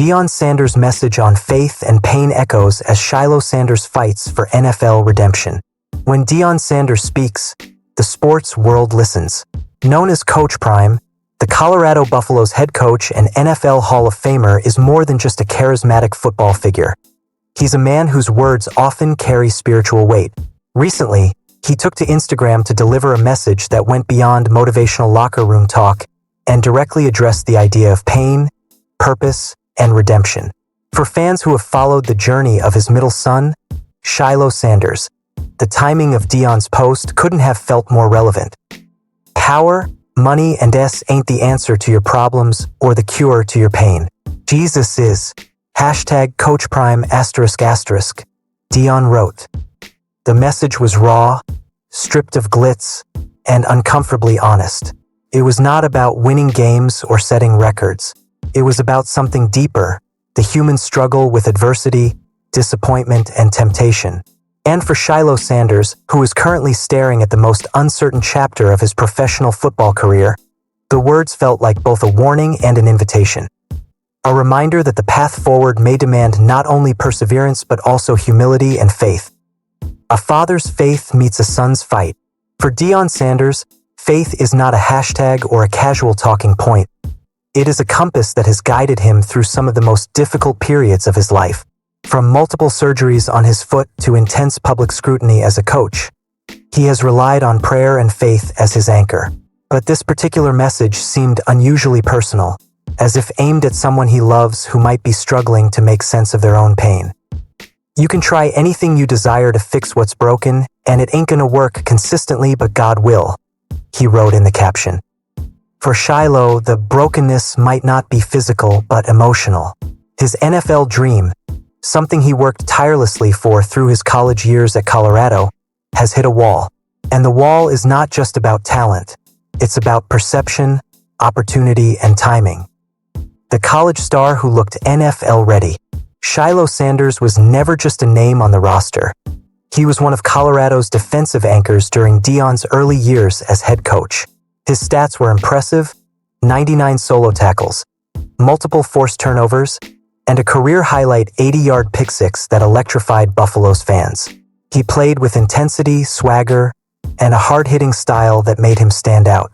Deion Sanders' message on faith and pain echoes as Shilo Sanders fights for NFL redemption. When Deion Sanders speaks, the sports world listens. Known as Coach Prime, the Colorado Buffaloes head coach and NFL Hall of Famer is more than just a charismatic football figure. He's a man whose words often carry spiritual weight. Recently, he took to Instagram to deliver a message that went beyond motivational locker room talk and directly addressed the idea of pain, purpose, and redemption. For fans who have followed the journey of his middle son, Shilo Sanders, the timing of Deion's post couldn't have felt more relevant. Power, money, and ain't the answer to your problems or the cure to your pain. Jesus is. Coach Prime ***. Deion wrote. The message was raw, stripped of glitz, and uncomfortably honest. It was not about winning games or setting records. It was about something deeper, the human struggle with adversity, disappointment, and temptation. And for Shilo Sanders, who is currently staring at the most uncertain chapter of his professional football career, the words felt like both a warning and an invitation. A reminder that the path forward may demand not only perseverance but also humility and faith. A father's faith meets a son's fight. For Deion Sanders, faith is not a hashtag or a casual talking point. It is a compass that has guided him through some of the most difficult periods of his life. From multiple surgeries on his foot to intense public scrutiny as a coach, he has relied on prayer and faith as his anchor. But this particular message seemed unusually personal, as if aimed at someone he loves who might be struggling to make sense of their own pain. You can try anything you desire to fix what's broken, and it ain't gonna work consistently, but God will, he wrote in the caption. For Shilo, the brokenness might not be physical but emotional. His NFL dream, something he worked tirelessly for through his college years at Colorado, has hit a wall. And the wall is not just about talent. It's about perception, opportunity, and timing. The college star who looked NFL ready, Shilo Sanders was never just a name on the roster. He was one of Colorado's defensive anchors during Deion's early years as head coach. His stats were impressive: 99 solo tackles, multiple forced turnovers, and a career highlight 80-yard pick six that electrified Buffalo's fans. He played with intensity, swagger, and a hard-hitting style that made him stand out.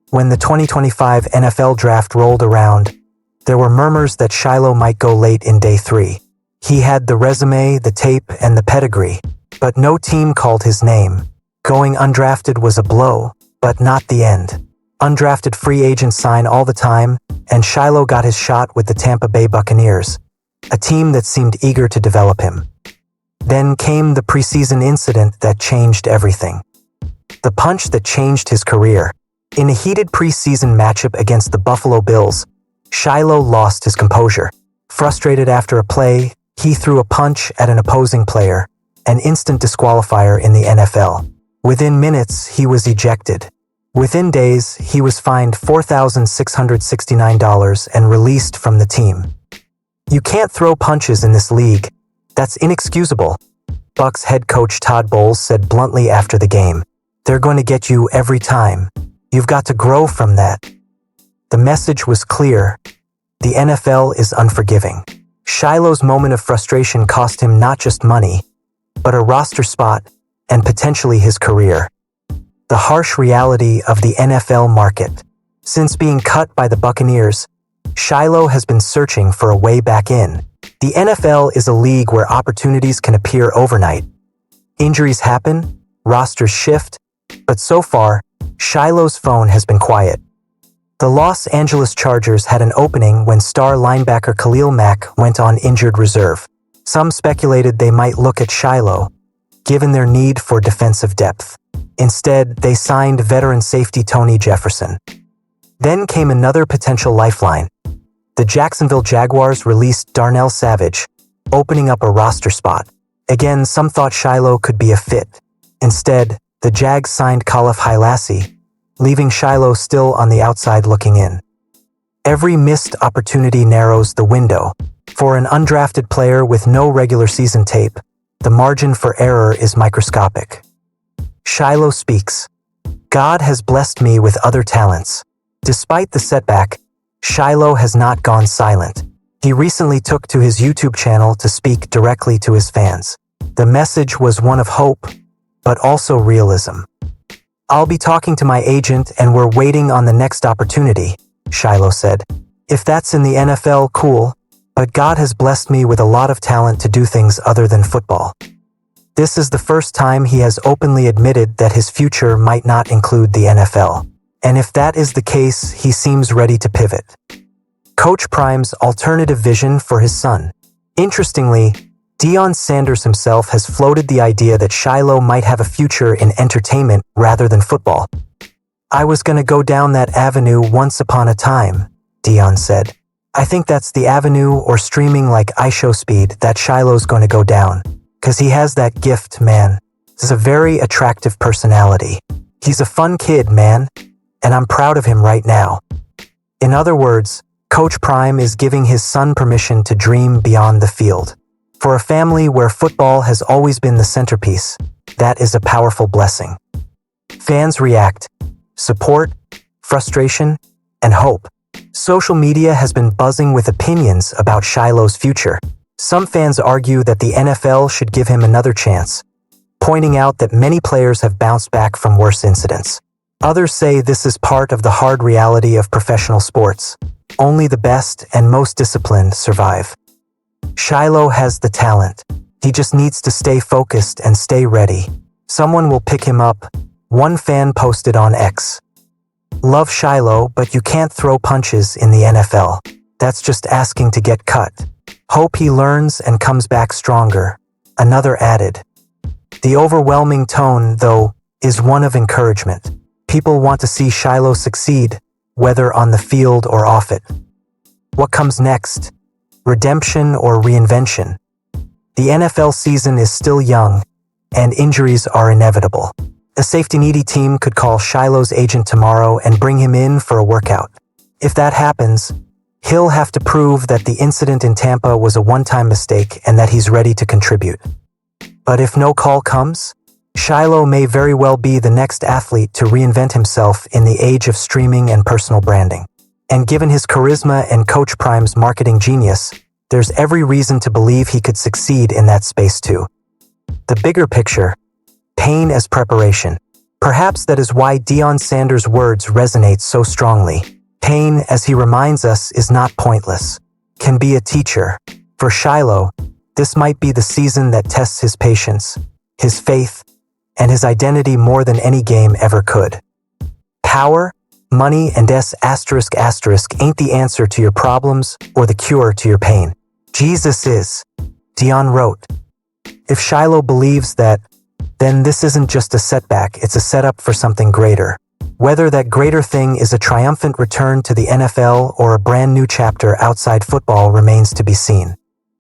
When the 2025 NFL draft rolled around, there were murmurs that Shilo might go late in day 3. He had the resume, the tape, and the pedigree, but no team called his name. Going undrafted was a blow, but not the end. Undrafted free agents sign all the time, and Shilo got his shot with the Tampa Bay Buccaneers, a team that seemed eager to develop him. Then came the preseason incident that changed everything. The punch that changed his career. In a heated preseason matchup against the Buffalo Bills, Shilo lost his composure. Frustrated after a play, he threw a punch at an opposing player, an instant disqualifier in the NFL. Within minutes, he was ejected. Within days, he was fined $4,669 and released from the team. You can't throw punches in this league. That's inexcusable, Bucs head coach Todd Bowles said bluntly after the game. They're going to get you every time. You've got to grow from that. The message was clear. The NFL is unforgiving. Shilo's moment of frustration cost him not just money, but a roster spot and potentially his career. The harsh reality of the NFL market. Since being cut by the Buccaneers, Shilo has been searching for a way back in. The NFL is a league where opportunities can appear overnight. Injuries happen, rosters shift, but so far, Shilo's phone has been quiet. The Los Angeles Chargers had an opening when star linebacker Khalil Mack went on injured reserve. Some speculated they might look at Shilo, given their need for defensive depth. Instead, they signed veteran safety Tony Jefferson. Then came another potential lifeline. The Jacksonville Jaguars released Darnell Savage, opening up a roster spot. Again, some thought Shilo could be a fit. Instead, the Jags signed Khalif Hailassie, leaving Shilo still on the outside looking in. Every missed opportunity narrows the window. For an undrafted player with no regular season tape, the margin for error is microscopic. Shilo speaks. God has blessed me with other talents. Despite the setback, Shilo has not gone silent. He recently took to his YouTube channel to speak directly to his fans. The message was one of hope, but also realism. "I'll be talking to my agent and we're waiting on the next opportunity," Shilo said. "If that's in the NFL, cool, but God has blessed me with a lot of talent to do things other than football." This is the first time he has openly admitted that his future might not include the NFL. And if that is the case, he seems ready to pivot. Coach Prime's alternative vision for his son. Interestingly, Deion Sanders himself has floated the idea that Shilo might have a future in entertainment rather than football. "I was gonna go down that avenue once upon a time," Deion said. "I think that's the avenue or streaming like iShowSpeed that Shilo's gonna go down. 'Cause he has that gift, man. He's a very attractive personality. He's a fun kid, man. And I'm proud of him right now." In other words, Coach Prime is giving his son permission to dream beyond the field. For a family where football has always been the centerpiece, that is a powerful blessing. Fans react: support, frustration, and hope. Social media has been buzzing with opinions about Shilo's future. Some fans argue that the NFL should give him another chance, pointing out that many players have bounced back from worse incidents. Others say this is part of the hard reality of professional sports. Only the best and most disciplined survive. Shilo has the talent. He just needs to stay focused and stay ready. Someone will pick him up. One fan posted on X. "Love Shilo, but you can't throw punches in the NFL. That's just asking to get cut. Hope he learns and comes back stronger," another added. The overwhelming tone, though, is one of encouragement. People want to see Shilo succeed, whether on the field or off it. What comes next? Redemption or reinvention? The NFL season is still young, and injuries are inevitable. A safety-needy team could call Shilo's agent tomorrow and bring him in for a workout. If that happens, he'll have to prove that the incident in Tampa was a one-time mistake and that he's ready to contribute. But if no call comes, Shilo may very well be the next athlete to reinvent himself in the age of streaming and personal branding. And given his charisma and Coach Prime's marketing genius, there's every reason to believe he could succeed in that space too. The bigger picture: pain as preparation. Perhaps that is why Deion Sanders' words resonate so strongly. Pain, as he reminds us, is not pointless, can be a teacher. For Shilo, this might be the season that tests his patience, his faith, and his identity more than any game ever could. Power, money, and **** ain't the answer to your problems or the cure to your pain. Jesus is, Deion wrote. If Shilo believes that, then this isn't just a setback, it's a setup for something greater. Whether that greater thing is a triumphant return to the NFL or a brand new chapter outside football remains to be seen.